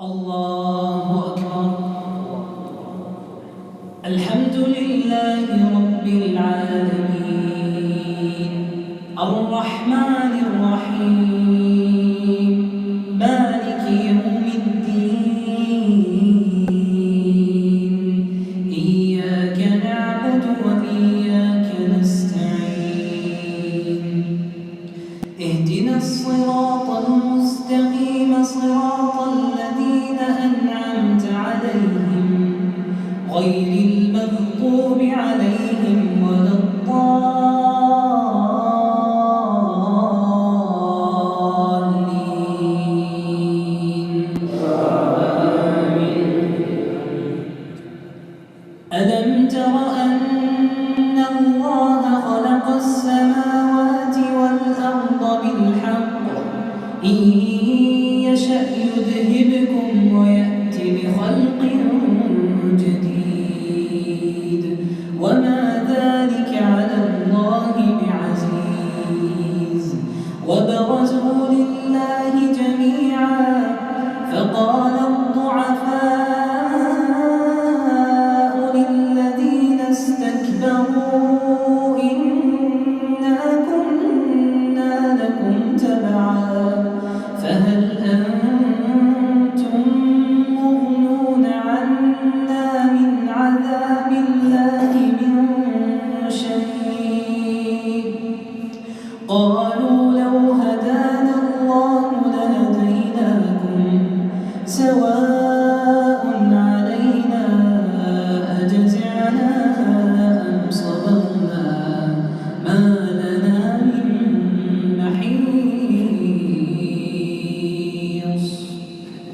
الله أكبر. الحمد لله رب العالمين الرحمن الرحيم مالك يوم الدين إياك نعبد وإياك نستعين اهدنا الصراط المستقيم صراط الذين أنعمت عليهم غير المغضوب عليهم ولا الضالين. ألم تر أن الله خلق السماوات والأرض بالحق إن يشأ يذهبكم ويأتي بخلق جديد وما ذلك على الله بعزيز. وبرزوا لله جميعا فقال الضعفاء للذين استكبروا إنا كنا لكم تبعا فهل أنتم مغنون عنا من عذاب الله من شيء؟ قالوا لو هدانا الله لهديناكم سواء علينا أجزعنا أم صبرنا ما لنا من محيص.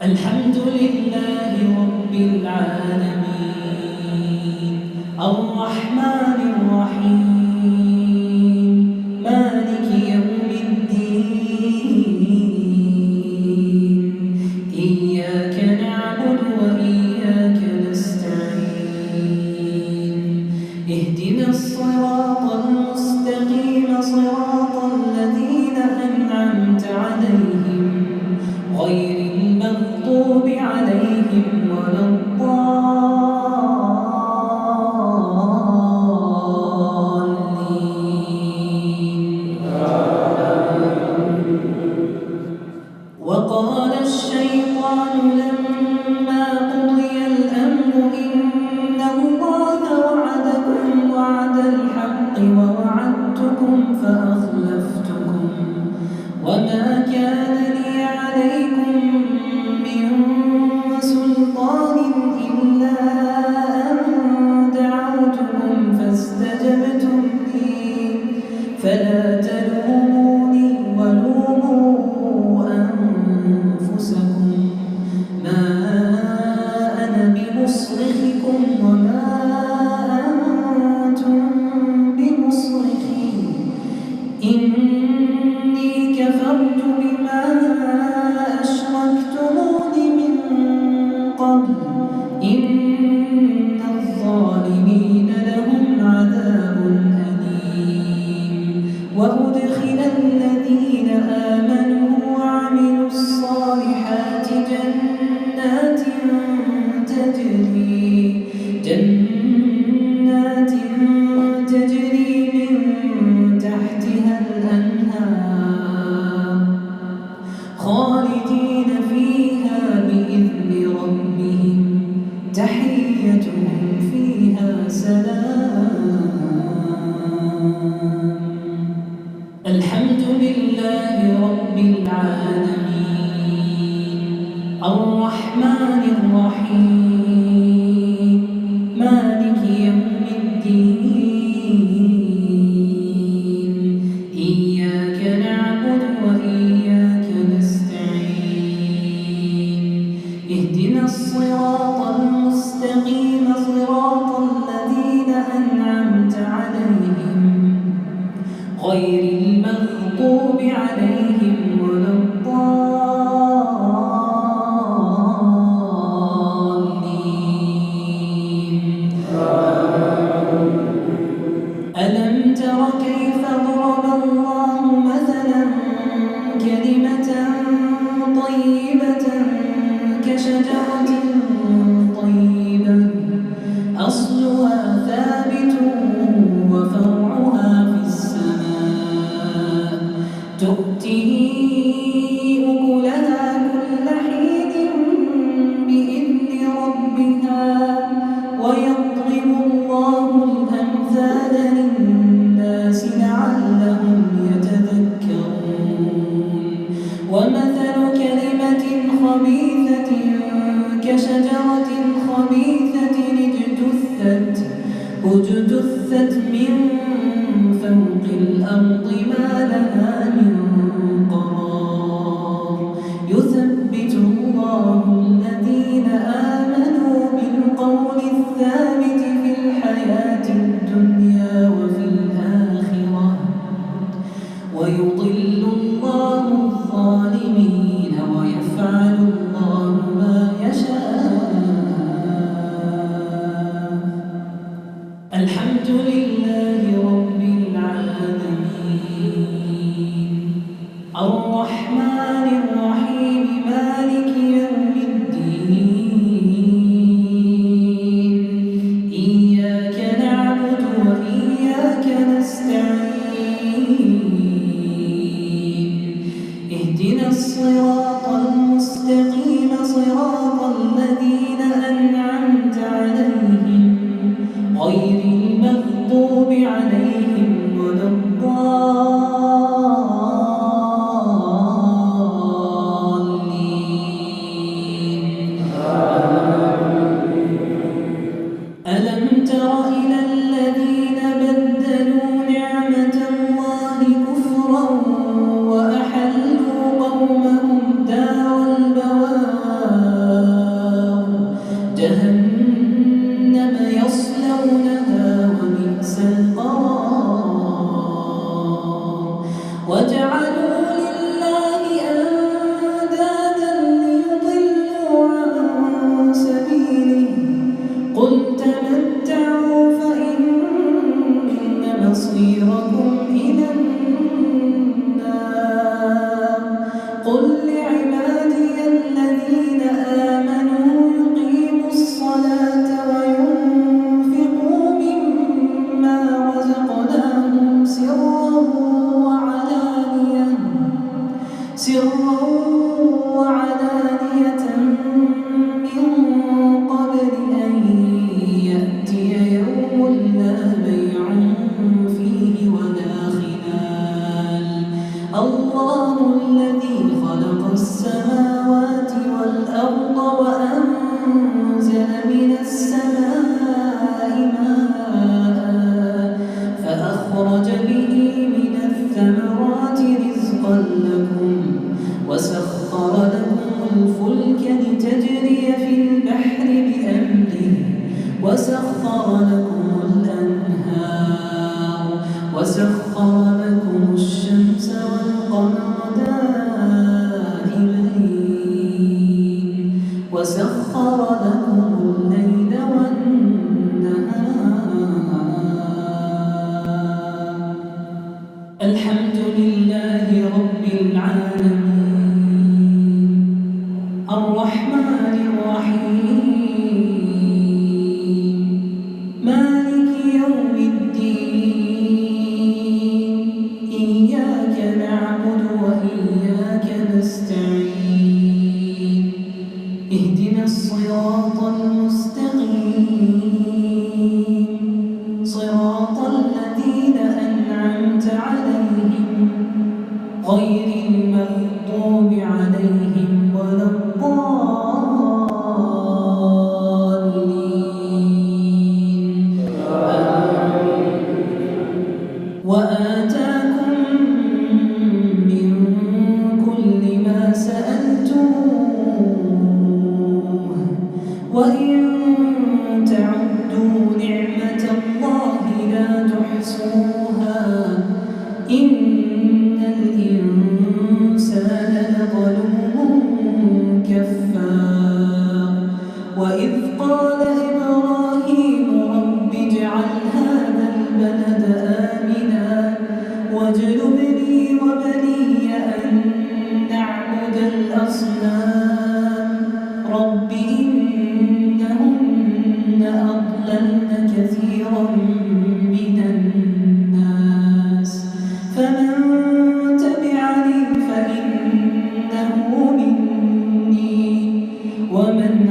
الحمد لله رب العالمين الرحمن الرحيم مالك يوم الدين إياك نعبد وإياك نستعين اهدنا الصراط المستقيم صراط الذين أنعمت عليهم غير المغضوب عليهم ولا الضالين. وقال الشيطان لما قضي الأمر إن الله وعدكم وعد الحق ووعدتكم فأخلفتكم وما كان لي عليكم من سلطان إلا أن دعوتكم فاستجبتم لي فلا تلوموني ولوموا أنفسكم ما أنا بمصرخكم وما أنتم بمصرخي إني كفرت بما أشركتمون من قبل إن الظالمين لهم عذاب أليم. وأدخل الذين آمنوا وعملوا الصالحات جنات تجري من تحتها الأنهار خالدين فيها بإذن ربهم تحيتهم فيها سلام. الحمد لله رب العالمين الرحمن الرحيم مالك يوم الدين إياك نعبد وإياك نستعين اهدنا الصراط المستقيم صراط الذين أنعمت عليهم غير المغضوب عليهم ولا الضالين. ألم تر كيف ضرب الله مثلا كلمة طيبة كشجرة كشجرة طيبة أصلها ثابت وفرعها في السماء تؤتي أكلها كل حين بإذن ربها ويضرب الله الأمثال للناس لعلهم يتذكرون ومثل كلمة خبيثة كشجرة خبيثة اجتثت من فوق الأرض ما لها من قرار يثبت الله الذين آمنوا بالقول الثابت في الحياة الدنيا وفي الآخرة ويضل الله الظالمين ويفعل الله ما يشاء. الحمد لله رب العالمين الرحمن الرحيم مالك يوم الدين إياك نعبد وإياك نستعين اهدنا الصراط المستقيم صراط الذين أنعمت عليهم غير المغضوب عليهم ولا الضالين. ألم تر إلى الذين بدلوا نعمة الله كفرا وأحلوا قومهم دار البوار جهنم يصلونها وبئس القرار وجعلوا لله أندادا ليضلوا عن سبيله قل تمتعوا فإن مصيركم إلى النار قل لعبادي الذين آمنوا يقيموا الصلاة وينفقوا مما رزقناهم سرا وعلانية من قبل أن يأتي يوم لا بيع فيه ولا خلال الله الذي خلق السماوات والأرض وأنزل من السماء ماء فأخرج به من الثمرات رزقا لكم وسخر لكم الفلك لتجري في البحر بأمره وسخر لكم الأنهار وسخر لكم الشمس والقمر دائبين وسخر لكم الليل والنهار. الحمد لله رب العالمين الرحمن الرحيم مالك يوم الدين إياك نعبد وإياك نستعين اهدنا الصراط المستقيم صراط الذين أنعمت عليهم غير المغضوب عليهم ولا الضالين. وآتاكم من كل ما سألتموه وإن تعدوا نعمة الله لا تحصوها إن الإنسان لظلوم كفار وإذ قال إبراهيم رب اجعل هذا البلد آمنا واجنبني وبني أن نعبد الأصنام رب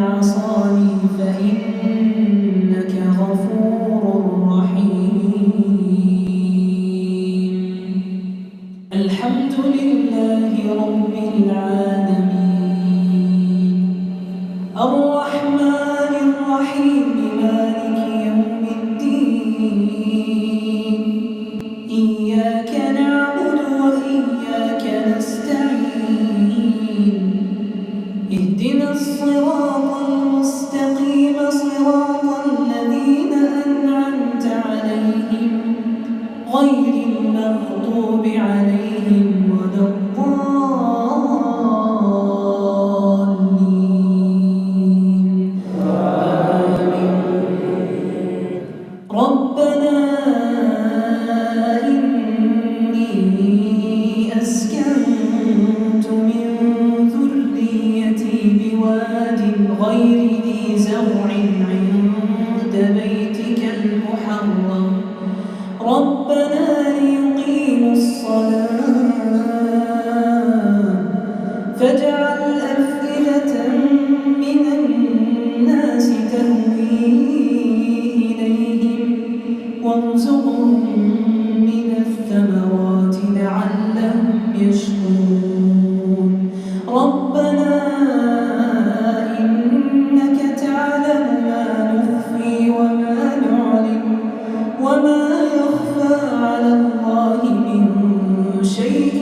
عصاني فإنك غفور رحيم. الحمد لله رب العالمين الرحمن الرحيم مالك يوم الدين إياك نعبد وإياك نستعين اهدنا الصراط المستقيم صراط الذين أنعمت عليهم غير المغضوب عليهم ولا الضالين آمين. ربنا إني أسكنت من ذريتي بواد غير ذي زرع عند بيتك المحرم ربنا ليقيموا الصلاة فاجعل أفئدة من الناس تهوي إليهم وارزقهم من الثمرات لعلهم يشكرون ربنا إنك تعلم ما نخفي وما نعلن وما يخفى على الله من شيء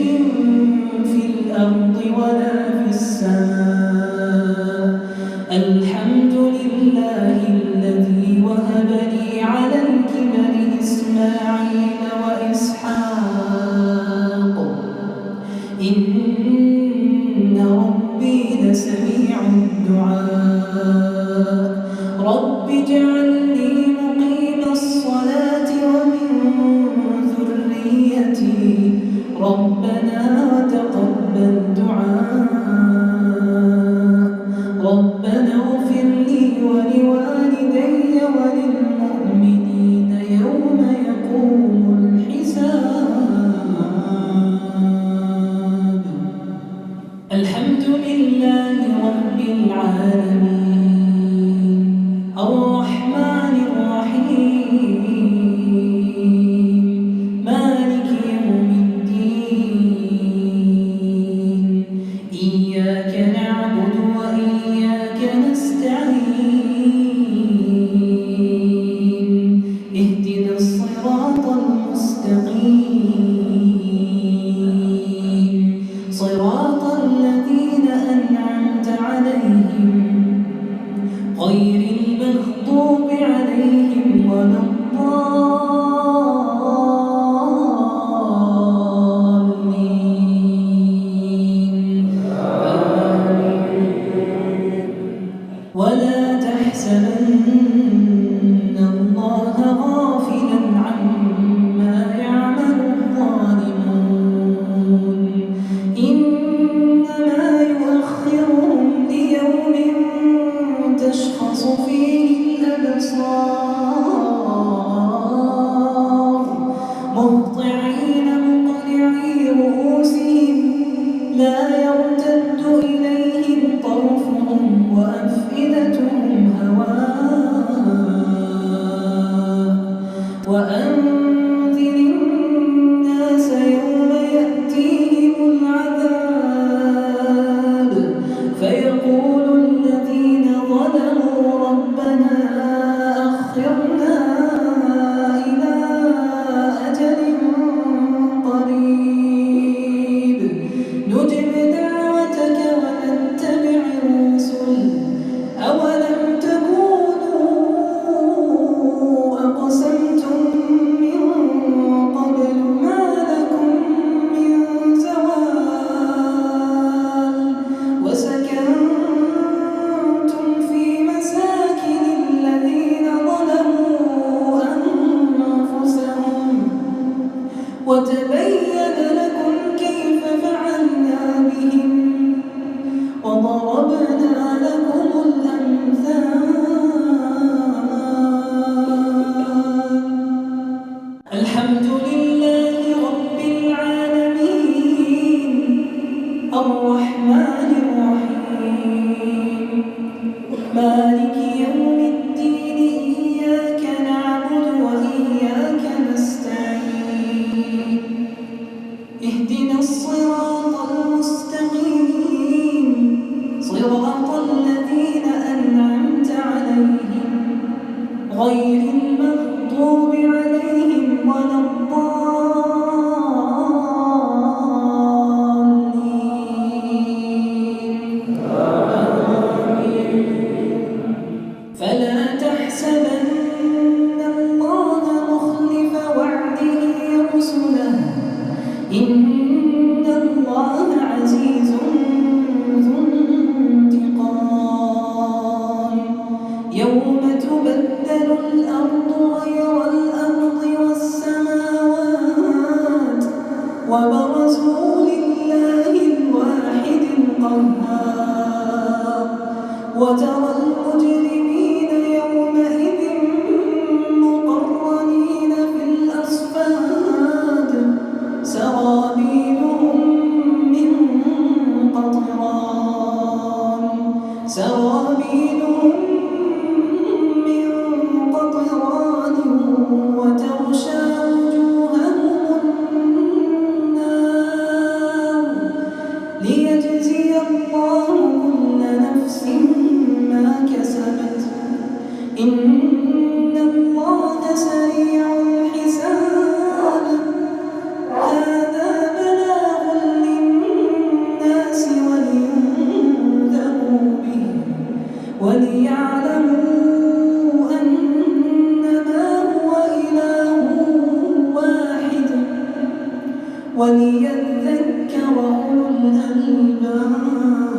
في الأرض ولا في السماء الحمد لله الذي وهب لي على الكبر إسماعيل وإسحاق إن ربي لسميع الدعاء رب اجعلني مقيم الصلاة ومن ذريتي ربنا وتقبل دعاء ربنا اغفر لي ولوالدي وللمؤمنين يوم يقوم الحساب. الحمد لله رب العالمين الرحمن الرحيم مالك يوم الدين إياك نعبد وإياك نستعين اهدنا الصراط المستقيم صراط الذين أنعمت عليهم غير المغضوب عليهم ولا الضالين آمين. ولا تحسبن الله غافلا عما يعمل الظالمون إنما يؤخرهم ليوم تشخص فيه الأبصار مهطعين مقنعي رؤوسهم لا يرتد إليهم طرفهم وأفئدتهم هواء وأنذر الناس يوم يأتيهم العذاب فيقول الذين ظلموا ربنا أخرنا إلى أجل قريب نجب دعوتك ونتبع الرسل أولم تكونوا أقسمتم من قبل ما لكم من زوال وسكنتم في مساكن الذين ظلموا مالك يوم الدين إياك نعبد وإياك نستعين اهدنا الصراط المستقيم صراط الذين أنعمت عليهم غير المغضوب عليهم ولا الضالين فلا تحسبن الله مخلف وعده رسله إن الله عزيز ذو انتقام يوم تبدل الأرض غير الأرض والسماوات وبرزوا لله الواحد القهار وترى المجرمين يومئذ مقرنين في الأصفاد سرابيلهم من قطران وتغشى وجوههم النار ليجزي الله كل نفس ما كسبت إن الله سريع الحساب هذا بلاغ للناس ولينذروا به وليعلموا أنما هو إله واحد وليذكر أولو الألباب.